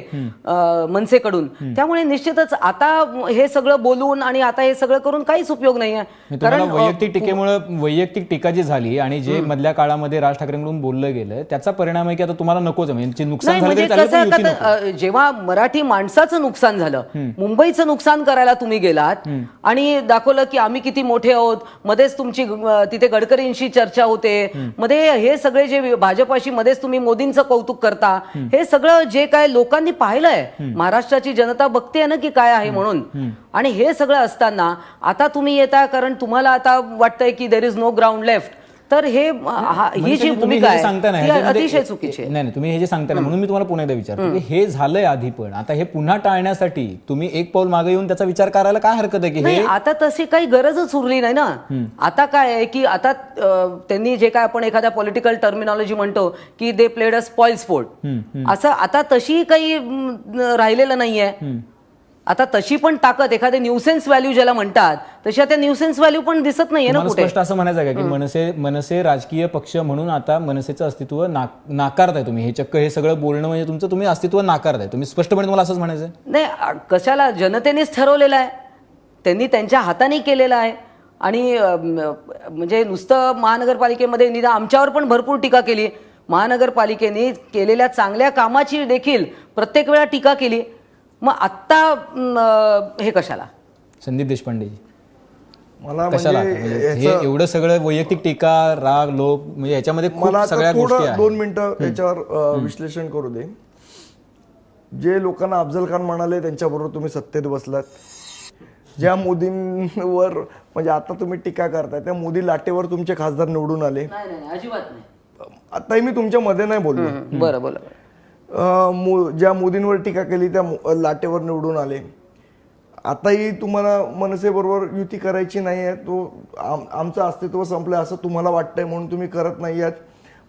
Speaker 4: मनसेकडून. त्यामुळे निश्चितच आता हे सगळं बोलून आणि आता हे सगळं करून काहीच उपयोग नाहीये.
Speaker 1: कारण वैयक्तिक टीकेमुळे, वैयक्तिक टीका जी झाली आणि जे मधल्या काळामध्ये राज ठाकरेंकडून बोललं गेलं त्याचा परिणाम आहे की आता तुम्हाला नकोच आहे, म्हणजे नुकसान झालं तरी चालेल, पण युती नको.
Speaker 4: जेव्हा मराठी माणसाचं नुकसान झालं, मुंबईचं नुकसान करायला तुम्ही गेलात आणि दाखवलं की आम्ही किती मोठे आहोत, मध्येच तुमची तिथे गडकरींशी चर्चा होते, मध्ये हे सगळे जे भाजपाशी मध्येच तुम्ही मोदींचं कौतुक करता, हे सगळं जे काय लोकांनी पाहिलंय, महाराष्ट्राची जनता बघते ना की काय आहे म्हणून. आणि हे सगळं असताना आता तुम्ही येता कारण तुम्हाला आता वाटतंय की there is no ground left. तर ही जी भूमिका आहे अतिशय चुकीची आहे.
Speaker 1: नाही, तुम्ही हे जे सांगता ना, म्हणून मी तुम्हाला पुन्हा एकदा विचारतो की हे झालंय आधी, पण आता हे पुन्हा टाळण्यासाठी तुम्ही एक पाऊल मागे येऊन त्याचा विचार करायला काय हरकत आहे की हे
Speaker 4: आता तशी काही गरजच उरली नाही ना. आता काय आहे की आता त्यांनी जे काय आपण एखाद्या पॉलिटिकल टर्मिनॉलॉजी म्हणतो की they played a spoil sport, असं आता तशी काही राहिलेलं नाहीये. आता तशी पण ताकद, एखादे न्यूसेन्स व्हॅल्यू ज्याला म्हणतात तशी आता न्यूसेन्स व्हॅल्यू पण दिसत नाहीये ना कुठे.
Speaker 1: स्पष्ट असं म्हणायचं आहे की मनसे राजकीय पक्ष म्हणून आता मनसेचं अस्तित्व नाकारताय तुम्ही, हे चक्क हे सगळं बोलणं म्हणजे तुमचं तुम्ही अस्तित्व नाकारताय, तुम्ही स्पष्टपणे तुम्हाला असंच म्हणायचं
Speaker 4: नाही. कशाला, जनतेनेच ठरवलेलं आहे, त्यांनी त्यांच्या हाताने केलेलं आहे. आणि म्हणजे नुसतं महानगरपालिकेमध्ये निदा आमच्यावर पण भरपूर टीका केली, महानगरपालिकेने केलेल्या चांगल्या कामाची देखील प्रत्येक वेळा टीका केली. मग आत्ता हे कशाला?
Speaker 1: संदीप देशपांडेजी
Speaker 2: मला
Speaker 1: कशाला
Speaker 2: म्हणजे
Speaker 1: हे एवढं सगळं वैयक्तिक टीका, राग, लोक, म्हणजे याच्यामध्ये खूप
Speaker 2: मला
Speaker 1: सगळ्या गोष्टी आहेत.
Speaker 2: 2 मिनिटं याच्यावर विश्लेषण करू दे. जे लोकांना अफजल खान म्हणाले त्यांच्याबरोबर तुम्ही सत्तेत बसलात, ज्या मोदींवर म्हणजे आता तुम्ही टीका करताय त्या मोदी लाटेवर तुमचे खासदार निवडून आले.
Speaker 4: अजिबात नाही.
Speaker 2: आताही मी तुमच्या मध्ये नाही बोललो.
Speaker 4: बरं बोला.
Speaker 2: ज्या मोदींवर टीका केली त्या लाटेवर निवडून आले. आताही तुम्हाला मनसेबरोबर युती करायची नाही आहे, तो आमचं अस्तित्व संपलं असं तुम्हाला वाटतंय म्हणून तुम्ही करत नाही आहात.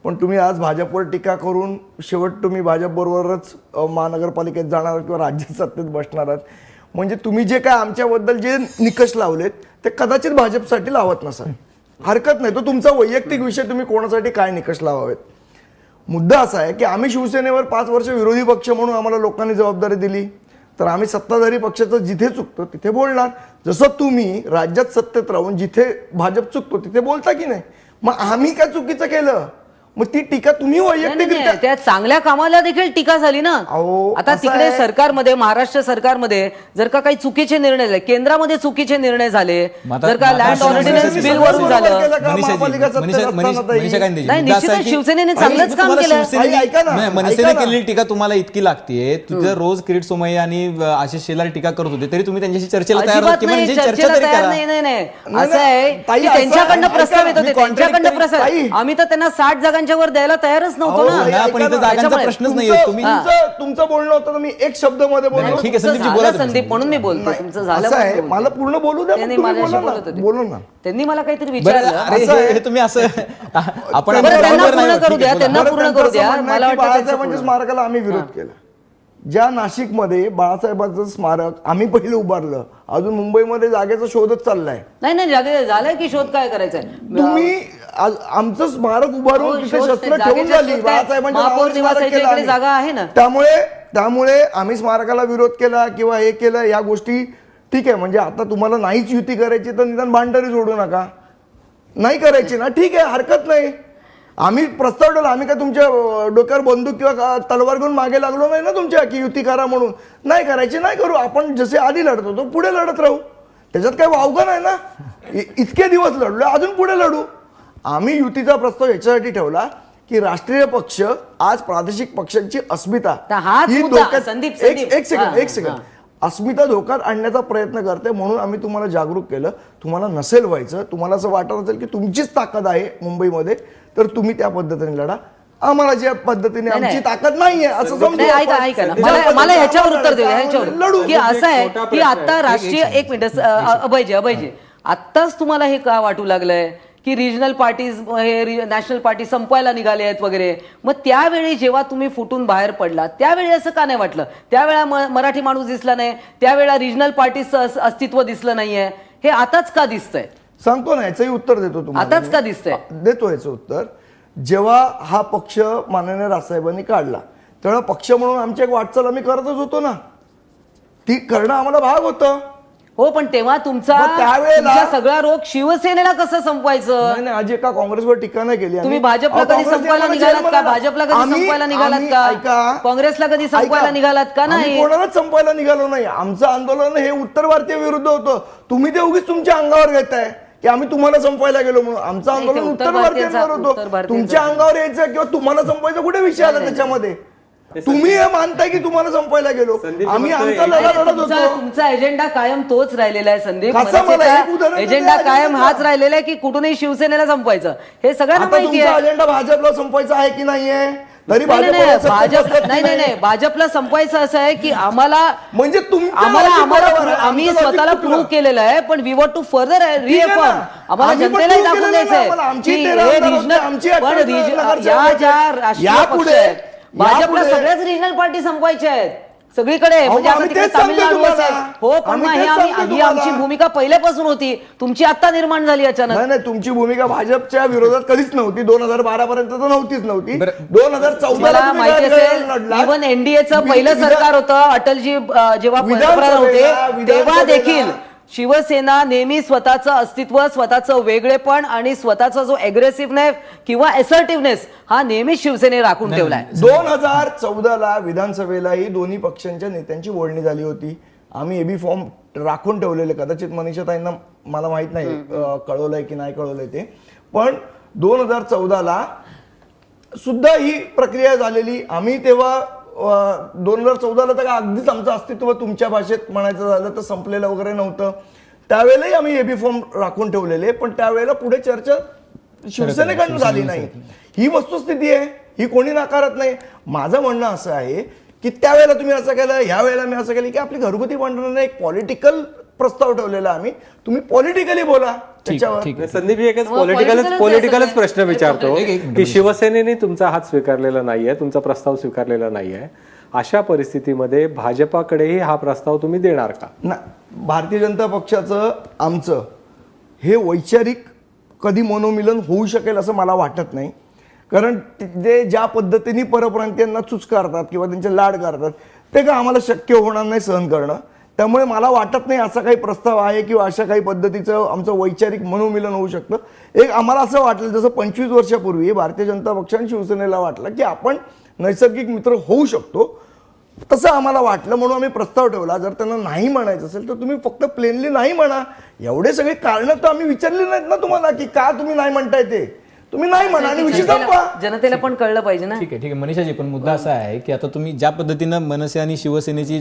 Speaker 2: पण तुम्ही आज भाजपवर टीका करून शेवट तुम्ही भाजपबरोबरच महानगरपालिकेत जाणार किंवा राज्यात सत्तेत बसणार आहात. म्हणजे तुम्ही जे काय आमच्याबद्दल जे निकष लावलेत ते कदाचित भाजपसाठी लावत नसाल, हरकत नाही, तो तुमचा वैयक्तिक विषय, तुम्ही कोणासाठी काय निकष लावावेत. मुद्दा असा आहे की आम्ही शिवसेनेवर 5 वर्ष विरोधी पक्ष म्हणून आम्हाला लोकांनी जबाबदारी दिली, तर आम्ही सत्ताधारी पक्षाचं जिथे चुकतो तिथे बोलणार. जसं तुम्ही राज्यात सत्तेत राहून जिथे भाजप चुकतो तिथे बोलता की नाही. मग आम्ही काय चुकीचं केलं? मग ती टीका तुम्ही वैयक्तिकरित्या,
Speaker 4: त्या चांगल्या कामाला देखील टीका झाली ना. आता तिकडे सरकारमध्ये, महाराष्ट्र सरकारमध्ये जर का काही चुकीचे निर्णय झाले, केंद्रामध्ये चुकीचे निर्णय झाले, जर का लँड ऑर्डिनन्स बिल वरून झालं, नाही निश्चितच शिवसेनेने चांगलंच काम केलं.
Speaker 1: मनसेने केलेली टीका तुम्हाला इतकी लागते, तुझं रोज किरीट सोमय्या आणि आशिष शेलार टीका करत होते तरी तुम्ही त्यांच्याशी चर्चेला तयार होते. म्हणजे चर्चा तरी करा.
Speaker 4: नाही असं आहे की त्यांच्याकडनं प्रस्ताव येत होते, त्यांच्याकडनं प्रस्ताव, आम्ही तर त्यांना 60 जागांच्या वर द्यायला तयारच नव्हतो ना.
Speaker 1: पण इथं जागांचा प्रश्नच नाहीये. तुम्ही
Speaker 2: तुमचं बोलणं होतं, मी एक शब्द मध्ये बोललो.
Speaker 1: ठीक आहे संदीपजी, बोला
Speaker 4: संदीप, म्हणून मी बोलतो. तुमचं झालं,
Speaker 2: मला पूर्ण बोलू द्या. बोलू ना.
Speaker 4: त्यांनी मला काहीतरी विचारलं,
Speaker 1: हे तुम्ही असं आपण
Speaker 4: त्यांना पूर्ण करू द्या, त्यांना पूर्ण करू द्या. मला वाटतं
Speaker 2: बाळासाहेबांच्या स्मारकाला आम्ही विरोध केला. ज्या नाशिकमध्ये बाळासाहेबांचं स्मारक आम्ही पहिले उभारलं, अजून मुंबईमध्ये जागेचा शोधच चाललाय.
Speaker 4: नाही जागे झालाय की शोध काय करायचाय?
Speaker 2: तुम्ही आमचं स्मारक उभारून तिथे शस्त्र ठेवून झाली, बाळासाहेबांच्या
Speaker 4: जागा आहे ना.
Speaker 2: त्यामुळे त्यामुळे आम्ही स्मारकाला विरोध केला किंवा हे केलं, या गोष्टी ठीक आहे. म्हणजे आता तुम्हाला नाहीच युती करायची तर निदान भांडारी जोडू नका. नाही करायची ना, ठीक आहे, हरकत नाही. आम्ही प्रस्ताव ठेवला, आम्ही काय तुमच्या डोक्यावर बंदूक किंवा तलवार घेऊन मागे लागलो नाही ना तुमच्या की युती करा म्हणून. नाही करायची नाही करू, आपण जसे आधी लढत होतो पुढे लढत राहू, त्याच्यात काही वावगं नाही ना. इतके दिवस लढलो, अजून पुढे लढू. आम्ही युतीचा प्रस्ताव याच्यासाठी ठेवला की राष्ट्रीय पक्ष आज प्रादेशिक पक्षांची अस्मिता
Speaker 4: तर हाच
Speaker 2: ही
Speaker 4: मुद्दा,
Speaker 2: धोक्यात-
Speaker 4: संदीप,
Speaker 2: एक
Speaker 4: संदीप.
Speaker 2: सेकंड अस्मिता धोक्यात आणण्याचा प्रयत्न करते, म्हणून आम्ही तुम्हाला जागरूक केलं. तुम्हाला नसेल व्हायचं, तुम्हाला असं वाटत असेल की तुमचीच ताकद आहे मुंबईमध्ये, तर तुम्ही त्या पद्धतीने लढा. आम्हाला ज्या पद्धतीने
Speaker 4: नाही,
Speaker 2: आमची
Speaker 4: नाही.
Speaker 2: ताकद नाहीये असं समजू
Speaker 4: नाही, ऐका
Speaker 2: आपण.
Speaker 4: ऐका ना.
Speaker 2: ज्या
Speaker 4: मला
Speaker 2: पद्धतीने
Speaker 4: ह्याच्यावर उत्तर देऊ,
Speaker 2: आम्हाला
Speaker 4: ह्याच्यावर
Speaker 2: लढू.
Speaker 4: की असं आहे
Speaker 3: छोटा
Speaker 4: की
Speaker 3: प्रश्न
Speaker 4: आता
Speaker 3: आहे.
Speaker 4: राष्ट्रीय एक मिनिट अभयजी आत्ताच तुम्हाला हे का वाटू लागलंय की रिजनल पार्टीज हे नॅशनल पार्टी संपवायला निघाले आहेत वगैरे? मग त्यावेळी जेव्हा तुम्ही फुटून बाहेर पडला त्यावेळी असं का नाही वाटलं? त्यावेळा मराठी माणूस दिसला नाही, त्यावेळा रिजनल पार्टीचं अस्तित्व दिसलं नाहीये, हे आताच का दिसतंय?
Speaker 2: सांगतो ना, याचंही उत्तर देतो तुम्हाला.
Speaker 4: आताच का दिसतंय?
Speaker 2: देतो याचं उत्तर. जेव्हा हा पक्ष माननीय राजसाहेबांनी काढला तेव्हा पक्ष म्हणून आमची एक वाटचाल आम्ही करतच होतो ना, ती करणं आम्हाला भाग होतं.
Speaker 4: हो, पण तेव्हा तुमचा
Speaker 2: मग त्यावेळेला-
Speaker 4: तुमचा सगळा रोग शिवसेनेला कसं संपवायचं?
Speaker 2: नाही नाही, अजय का काँग्रेसवर टीका नाही केली आम्ही.
Speaker 4: तुम्ही भाजपला कधी
Speaker 2: काँग्रेसने
Speaker 4: संपवायला
Speaker 2: आम्हाला
Speaker 4: निघालात का?
Speaker 2: जेलमध्ये-
Speaker 4: भाजपला कधी
Speaker 2: आम्ही-
Speaker 4: संपवायला निघालात
Speaker 2: आम्ही-
Speaker 4: का?
Speaker 2: ऐका,
Speaker 4: काँग्रेसला कधी संपवायला
Speaker 2: ऐका.
Speaker 4: निघालात का?
Speaker 2: आम्ही
Speaker 4: नाही.
Speaker 2: कोणालाच संपवायला निघालो नाही. आमचं आंदोलन हे उत्तर भारतीय विरुद्ध होतं. तुम्ही ते उगीच तुमच्या अंगावर घेताय की आम्ही तुम्हाला संपवायला गेलो म्हणून. आमचं
Speaker 4: नाही, ते
Speaker 2: आंदोलन
Speaker 4: उत्तर
Speaker 2: उत्तर भारतीयांवर
Speaker 4: उत्तर
Speaker 2: होतं.
Speaker 4: भारतीयांचं.
Speaker 2: तुमच्या अंगावर यायचं किंवा तुम्हाला संपवायचा कुठे विषय आला त्याच्यामध्ये? तुम्ही हे मानताय की तुम्हाला संपवायला गेलो,
Speaker 3: संदीप
Speaker 2: आम्ही
Speaker 3: म्हणतोय-
Speaker 2: आमचा लढा लढत
Speaker 4: तुमचा
Speaker 2: होतो.
Speaker 4: तुमचा एजेंडा कायम तोच राहिलेला आहे संदीप.
Speaker 2: कसं मला एक उदाहरण देता
Speaker 4: एजेंडा
Speaker 2: येईल
Speaker 4: कायम
Speaker 2: का?
Speaker 4: हाच राहिलेला आहे की कुठूनही शिवसेनेला संपवायचं, हे सगळ्यांना
Speaker 2: आता
Speaker 4: माहिती
Speaker 2: तुमचा
Speaker 4: आहे.
Speaker 2: अजेंडा भाजपला संपवायचा आहे की नाहीये? तरी
Speaker 4: नाही, नाही,
Speaker 2: भाजपला सत्तेत
Speaker 4: भाजप
Speaker 2: बसतात की
Speaker 4: नाही नाही नाही, भाजपला संपवायचं असं आहे की आम्हाला
Speaker 2: म्हणजे तुमचं
Speaker 4: आम्हाला
Speaker 2: logic
Speaker 4: आम्हाला
Speaker 2: बरोबर आहे.
Speaker 4: आम्ही
Speaker 2: आमचं logic
Speaker 4: स्वतःला
Speaker 2: चुकलं.
Speaker 4: प्रूव्ह केलेलं आहे, पण वी वॉन्ट टू फर्दर
Speaker 2: आहे
Speaker 4: रिएफॉर्म.
Speaker 2: ना.
Speaker 4: आम्हाला
Speaker 2: आम्ही पण
Speaker 4: जनतेलाही
Speaker 2: prove
Speaker 4: दाखवून
Speaker 2: केलेलं
Speaker 4: द्यायचंय
Speaker 2: आहे. आमची
Speaker 4: की
Speaker 2: 13
Speaker 4: हे
Speaker 2: आमदार होते,
Speaker 4: रिजनल
Speaker 2: आमची
Speaker 4: पण
Speaker 2: 28 नगरसेवक
Speaker 4: या
Speaker 2: आहेत.
Speaker 4: ज्या राष्ट्रीय
Speaker 2: यापुढे-
Speaker 4: पक्ष आहेत, भाजपला
Speaker 2: यापुढे-
Speaker 4: सगळ्याच रिजनल पार्टी संपवायच्या आहेत सगळीकडे.
Speaker 2: अहो,
Speaker 4: म्हणजे आता
Speaker 2: आम्ही
Speaker 4: तिकडे
Speaker 2: तेच सांगतो
Speaker 4: तामिळनाडू
Speaker 2: तुम्हाला.
Speaker 4: असेल. हो, पण
Speaker 2: आम्ही
Speaker 4: मग
Speaker 2: तेच सांगतो
Speaker 4: ही
Speaker 2: तुम्हाला.
Speaker 4: आमची भूमिका पहिल्यापासून होती, तुमची आता निर्माण झाली अचानक.
Speaker 2: नाही नाही, तुमची भूमिका भाजपच्या विरोधात कधीच नव्हती. 2012 पर्यंत तर नव्हती.
Speaker 1: बरं.
Speaker 2: 2014
Speaker 4: मला माहिती असेल, इव्हन एनडीएचं पहिलं सरकार होतं, अटलजी जेव्हा पंतप्रधान होते तेव्हा देखील शिवसेना नेहमी स्वतःचं अस्तित्व, स्वतःचं वेगळेपण आणि स्वतःचा जो अग्रेसिव्हनेस किंवा असर्टिव्हनेस हा नेहमी शिवसेने राखून ठेवलाय.
Speaker 2: 2014ला विधानसभेलाही दोन्ही पक्षांच्या नेत्यांची बोलणी झाली होती. आम्ही एबी फॉर्म राखून ठेवलेले, कदाचित मनीषाताईंना मला माहित नाही कळवलंय की नाही कळवलंय ते, पण 2014ला सुद्धा ही प्रक्रिया झालेली. आम्ही तेव्हा 2014ला तर अगदीच आमचं अस्तित्व तुमच्या भाषेत म्हणायचं झालं तर संपलेलं वगैरे नव्हतं. त्यावेळेलाही आम्ही एबी फॉर्म राखून ठेवलेले, पण त्यावेळेला पुढे चर्चा शिवसेनेकडून झाली नाही. ही वस्तुस्थिती आहे, ही कोणी नाकारत नाही. माझं म्हणणं असं आहे की त्यावेळेला तुम्ही असं केलं, ह्या वेळेला मी असं केलं की आपली घरगुती भांडणाने एक पॉलिटिकल प्रस्ताव ठेवलेला आम्ही. तुम्ही पॉलिटिकली बोला त्याच्यावर.
Speaker 1: ठीक
Speaker 3: संदीप एकच
Speaker 4: मग politicalच
Speaker 3: पॉलिटिकलच
Speaker 4: आहे
Speaker 3: प्रश्न विचारतो
Speaker 1: एक मिनिट.
Speaker 3: की शिवसेनेने तुमचा हात स्वीकारलेला नाहीये, तुमचा प्रस्ताव स्वीकारलेला नाहीये. अशा परिस्थितीमध्ये भाजपाकडेही हा प्रस्ताव तुम्ही देणार का?
Speaker 2: ना, भारतीय जनता पक्षाचं आमचं हे वैचारिक कधी मनोमिलन होऊ शकेल असं मला वाटत नाही. कारण ते ज्या पद्धतीने परप्रांतीयांना चुचकारतात किंवा त्यांचे लाड करतात ते का आम्हाला शक्य होणार नाही सहन करणं. त्यामुळे मला वाटत नाही असा काही प्रस्ताव आहे किंवा अशा काही पद्धतीचं आमचं वैचारिक मनोमिलन होऊ शकतं. एक आम्हाला असं वाटलं जसं 25 वर्षापूर्वी भारतीय जनता पक्ष आणि शिवसेनेला वाटलं की आपण नैसर्गिक मित्र होऊ शकतो, तसं आम्हाला वाटलं म्हणून आम्ही प्रस्ताव ठेवला. जर त्यांना नाही म्हणायचं असेल तर तुम्ही फक्त प्लेनली नाही म्हणा. एवढे सगळे कारणं तर आम्ही विचारली नाहीत ना तुम्हाला की का तुम्ही नाही म्हणताय ते. तुम्ही नाही म्हणा आणि विषय संपवा.
Speaker 4: जनतेला पण कळलं पाहिजे ना.
Speaker 1: ठीक आहे मनीषाजी, पण मुद्दा असा आहे की आता तुम्ही ज्या पद्धतीनं मनसे आणि शिवसेनेची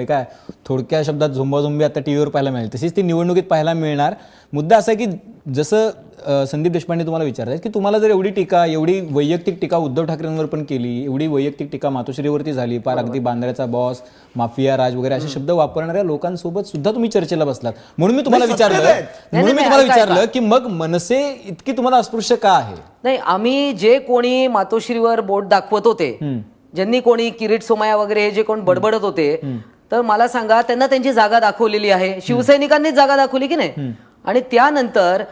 Speaker 1: काय थोडक्या शब्दात झोंबाझोंबी आता टीव्हीवर पाहायला मिळेल, तशीच ती निवडणुकीत पाहायला मिळणार. मुद्दा असा आहे की जसं संदीप देशपांडे तुम्हाला विचारतात की तुम्हाला जर एवढी टीका, एवढी वैयक्तिक टीका उद्धव ठाकरेंवर पण केली, एवढी वैयक्तिक टीका मातोश्रीवरती झाली, पार अगदी बांद्र्याचा बॉस, माफिया राज वगैरे असे शब्द वापरणाऱ्या लोकांसोबत सुद्धा तुम्ही चर्चेला बसलात. म्हणून मी तुम्हाला विचारलं की मग मनसे इतकी तुम्हाला अस्पृश्य का आहे?
Speaker 4: नाही, आम्ही जे कोणी मातोश्रीवर बोट दाखवत होते, ज्यांनी कोणी किरीट सोमय्या वगैरे हे जे कोण बडबडत होते, तर मला सांगा त्यांना त्यांची जागा दाखवलेली आहे. शिवसैनिकांनीच जागा दाखवली की नाही? आणि त्यानंतर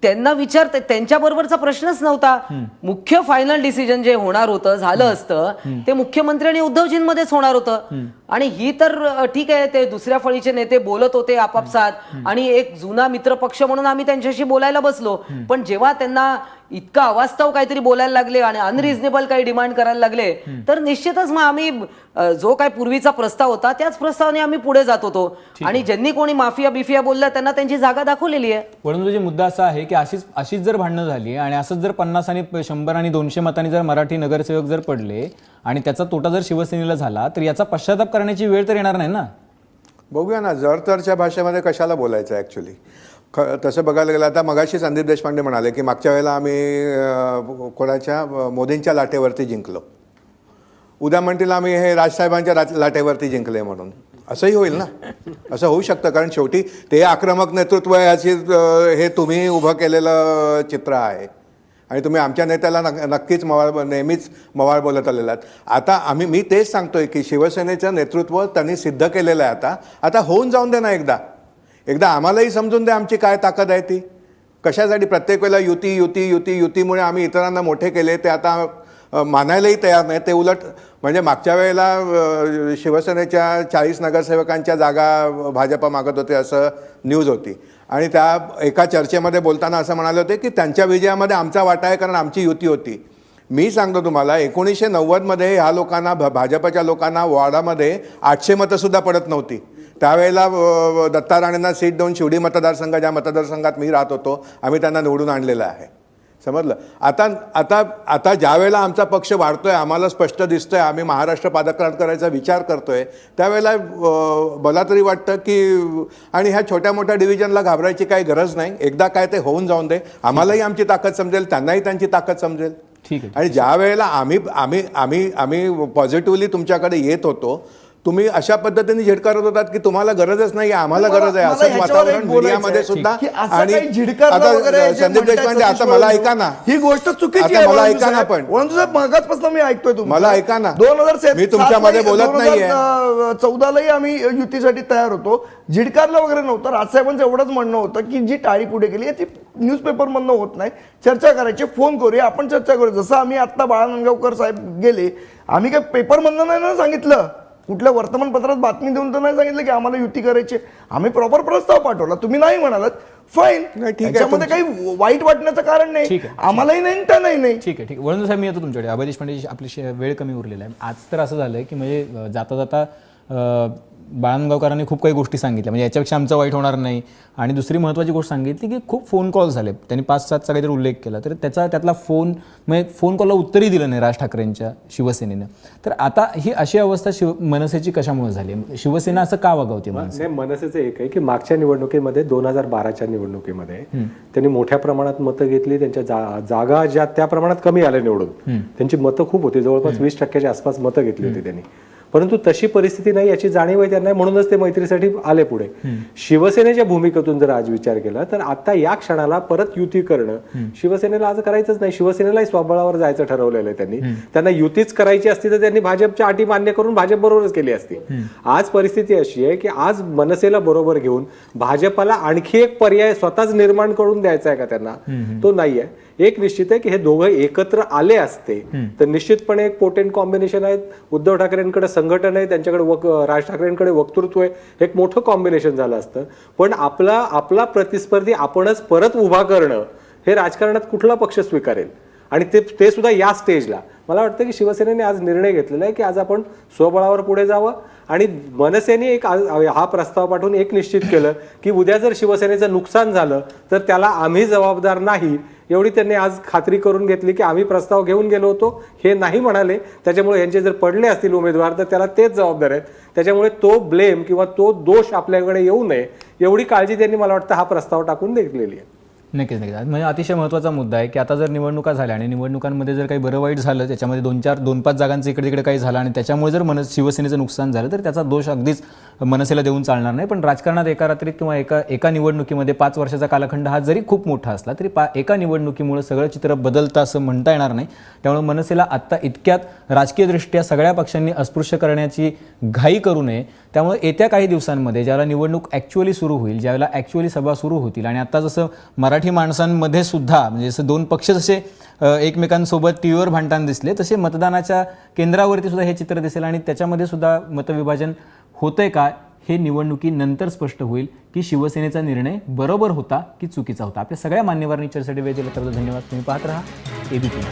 Speaker 4: त्यांना विचारते, त्यांच्याबरोबरचा प्रश्नच नव्हता. मुख्य फायनल डिसिजन जे होणार होतं, झालं असतं ते मुख्यमंत्री आणि उद्धवजींमध्येच होणार होतं. आणि ही तर ठीक आहे, ते दुसऱ्या फळीचे नेते बोलत होते आपापसात आणि एक जुना मित्रपक्ष म्हणून आम्ही त्यांच्याशी बोलायला बसलो. पण जेव्हा त्यांना इतका अवास्तव काहीतरी बोलायला लागले आणि अनरिझनेबल काही डिमांड करायला लागले, तर निश्चितच मग आम्ही जो काय पूर्वीचा प्रस्ताव होता त्याच प्रस्तावाने आम्ही पुढे जात होतो. आणि ज्यांनी कोणी माफिया बिफिया बोललं त्यांना त्यांची जागा दाखवलेली आहे.
Speaker 1: परंतु मुद्दा असा आहे की अशीच जर भांडणं झाली आणि असंच जर 50 आणि 100 आणि 200 मतांनी जर मराठी नगरसेवक जर पडले आणि त्याचा तोटा जर शिवसेनेला झाला, तर याचा पश्चाताप करण्याची वेळ तर येणार नाही ना.
Speaker 5: बघूया ना, जर तरच्या भाषेमध्ये कशाला बोलायचं ॲक्च्युली. तसं बघायला गेलं, आता मगाशी संदीप देशपांडे म्हणाले की मागच्या वेळेला आम्ही कोणाच्या मोदींच्या लाटेवरती जिंकलो, उद्या म्हणतील आम्ही हे राजसाहेबांच्या लाटेवरती जिंकले म्हणून. असंही होईल ना, असं होऊ शकतं. कारण शेवटी ते आक्रमक नेतृत्व आहे हे तुम्ही उभं केलेलं चित्र आहे आणि तुम्ही आमच्या नेत्याला नक्कीच नेहमीच मवाळ बोलत आलेला आहात. आता मी तेच सांगतोय की शिवसेनेचं नेतृत्व त्यांनी सिद्ध केलेलं आहे. आता होऊन जाऊन दे ना, एकदा आम्हालाही समजून दे आमची काय ताकद आहे ती. कशासाठी प्रत्येक वेळेला युतीमुळे आम्ही इतरांना मोठे केले ते आता मानायलाही तयार नाही. ते उलट म्हणजे मागच्या वेळेला शिवसेनेच्या 40 नगरसेवकांच्या जागा भाजप मागत होते असं न्यूज होती आणि त्या एका चर्चेमध्ये बोलताना असं म्हणाले होते की त्यांच्या विजयामध्ये आमचा वाटा आहे कारण आमची युती होती. मी सांगतो तुम्हाला, 1990मध्ये ह्या लोकांना, भाजपच्या लोकांना वॉर्डामध्ये 800 मतंसुद्धा पडत नव्हती. त्यावेळेला दत्ता राणेंना सीट देऊन शिवडी मतदारसंघ, ज्या मतदारसंघात मी राहत होतो, आम्ही त्यांना निवडून आणलेलं आहे. समजलं. आता ज्या वेळेला आमचा पक्ष वाढतोय, आम्हाला स्पष्ट दिसतोय, आम्ही महाराष्ट्र पादाक्रांत करायचा विचार करतोय, त्यावेळेला मला तरी वाटतं की आणि ह्या छोट्या मोठ्या डिव्हिजनला घाबरायची काही गरज नाही. एकदा काय ते होऊन जाऊन दे, आम्हालाही आमची ताकद समजेल, त्यांनाही त्यांची ताकद समजेल.
Speaker 1: ठीक आहे.
Speaker 5: आणि ज्या वेळेला आम्ही पॉझिटिव्हली तुमच्याकडे येत होतो, तुम्ही अशा पद्धतीने झिडकारत होतात की तुम्हाला गरजच नाही, आम्हाला गरज आहे. असं वातावरण मीडियामध्ये सुद्धा. आणि आता संदीप देशपांडे, आता मला ऐका ना,
Speaker 2: ही गोष्ट चुकीची
Speaker 5: आहे. मला ऐका ना, पण
Speaker 2: मागासपासून मी ऐकतोय तुम्ही.
Speaker 5: मला ऐका ना,
Speaker 2: 2007
Speaker 5: मी तुमच्यामध्ये बोलत नाहीये.
Speaker 2: 2014लाही आम्ही युतीसाठी तयार होतो, झिडकारला वगैरे नव्हतं. राजसाहेबांचं एवढंच म्हणणं होतं की जी टाळी पुढे गेली ती न्यूजपेपर मधनं होत नाही, चर्चा करायची, फोन करूया, आपण चर्चा करूया. जसं आम्ही आता बाळा नांदगावकर साहेब गेले, आम्ही काय पेपर मधनं नाही ना सांगितलं, कुठल्या वर्तमानपत्रात बातमी देऊन तर नाही सांगितलं की आम्हाला युती करायची. आम्ही प्रॉपर प्रस्ताव पाठवला, तुम्ही नाही म्हणालात, फाईन. त्याच्यामध्ये काही वाईट वाटण्याचं कारण नाही, आम्हालाही नाही त्यांनाही नाही.
Speaker 1: ठीक आहे. वळंद साहेब, मी येतो तुमच्याकडे. अभय देशपांडे, आपली वेळ कमी उरलेला आहे. आज तर असं झालंय की म्हणजे जाता जाता बाळनगावकरांनी खूप काही गोष्टी सांगितल्या, म्हणजे याच्यापेक्षा आमचं वाईट होणार नाही. आणि दुसरी महत्त्वाची गोष्ट सांगितली की खूप फोन कॉल झाले, त्यांनी 5-7चा काहीतरी उल्लेख केला, तर त्यातला फोन कॉलला उत्तरही दिलं नाही राज ठाकरेंच्या शिवसेनेनं. तर आता ही अशी अवस्था मनसेची कशामुळे झाली? शिवसेना असं का वागवते?
Speaker 3: मनसेचं एक आहे की मागच्या निवडणुकीमध्ये 2012च्या निवडणुकीमध्ये त्यांनी मोठ्या प्रमाणात मतं घेतली, त्यांच्या जागा ज्या त्या प्रमाणात कमी आल्या निवडून, त्यांची मतं खूप होती, जवळपास 20% आसपास मतं घेतली होती त्यांनी. परंतु तशी परिस्थिती नाही याची जाणीव आहे त्यांना, म्हणूनच ते मैत्रीसाठी आले पुढे. शिवसेनेच्या भूमिकेतून जर आज विचार केला तर आता या क्षणाला परत युती करणं शिवसेनेला आज करायचंच नाही. शिवसेनेलाही स्वबळावर जायचं ठरवलेलं आहे त्यांनी. त्यांना युतीच करायची असती तर त्यांनी भाजपच्या अटी मान्य करून भाजप बरोबरच केली असती. आज परिस्थिती अशी आहे की आज मनसेला बरोबर घेऊन भाजपला आणखी एक पर्याय स्वतःच निर्माण करून द्यायचा आहे का त्यांना? तो नाहीये. एक निश्चित आहे की हे दोघं एकत्र आले असते तर निश्चितपणे एक पोटेंट कॉम्बिनेशन आहे. उद्धव ठाकरेंकडे संघटन आहे, त्यांच्याकडे राज ठाकरेंकडे वक्तृत्व आहे, एक मोठं कॉम्बिनेशन झालं असतं. पण आपला प्रतिस्पर्धी आपणच परत उभा करणं हे राजकारणात कुठला पक्ष स्वीकारेल? आणि ते सुद्धा या स्टेजला मला वाटतं की शिवसेनेने आज निर्णय घेतलेला आहे की आज आपण स्वबळावर पुढे जावं. आणि मनसेने एक हा प्रस्ताव पाठवून एक निश्चित केलं की उद्या जर शिवसेनेचं नुकसान झालं तर त्याला आम्ही जबाबदार नाही, एवढी त्यांनी आज खात्री करून घेतली की आम्ही प्रस्ताव घेऊन गेलो होतो, हे नाही म्हणाले, त्याच्यामुळे यांचे जर पडले असतील उमेदवार तर त्याला तेच जबाबदार आहेत. त्याच्यामुळे तो ब्लेम किंवा तो दोष आपल्याकडे येऊ नये एवढी काळजी त्यांनी मला वाटतं हा प्रस्ताव टाकून घेतलेली आहे.
Speaker 1: नक्कीच. म्हणजे अतिशय महत्त्वाचा मुद्दा आहे की आता जर निवडणुका झाल्या आणि निवडणुकांमध्ये जर काही बरं वाईट झालं, त्याच्यामध्ये 2-5 जागांचं इकडे तिकडे काही झालं आणि त्याच्यामुळे जर शिवसेनेचं नुकसान झालं तर त्याचा दोष अगदीच मनसेला देऊन चालणार नाही. पण राजकारणात एका रात्रीत किंवा एका निवडणुकीमध्ये 5 वर्षाचा कालखंड हा जरी खूप मोठा असला तरी एका निवडणुकीमुळे सगळं चित्र बदलतं असं म्हणता येणार नाही. त्यामुळे मनसेला आत्ता इतक्यात राजकीयदृष्ट्या सगळ्या पक्षांनी अस्पृश्य करण्याची घाई करू नये. त्यामुळे येत्या काही दिवसांमध्ये ज्यावेळेला निवडणूक ॲक्च्युअली सुरू होईल, ज्यावेळेला ॲक्च्युअली सभा सुरू होतील आणि आता जसं मराठी मराठी माणसांमध्ये सुद्धा म्हणजे जसं दोन पक्ष जसे एकमेकांसोबत टीव्हीवर भांडताना दिसले तसे मतदानाच्या केंद्रावरती सुद्धा हे चित्र दिसेल आणि त्याच्यामध्ये सुद्धा मतविभाजन होतंय का हे निवडणुकीनंतर स्पष्ट होईल की शिवसेनेचा निर्णय बरोबर होता की चुकीचा होता. आपल्या सगळ्या मान्यवरांनी चर्चेसाठी वेळ दिला तर धन्यवाद. तुम्ही पाहत राहा एबीपी.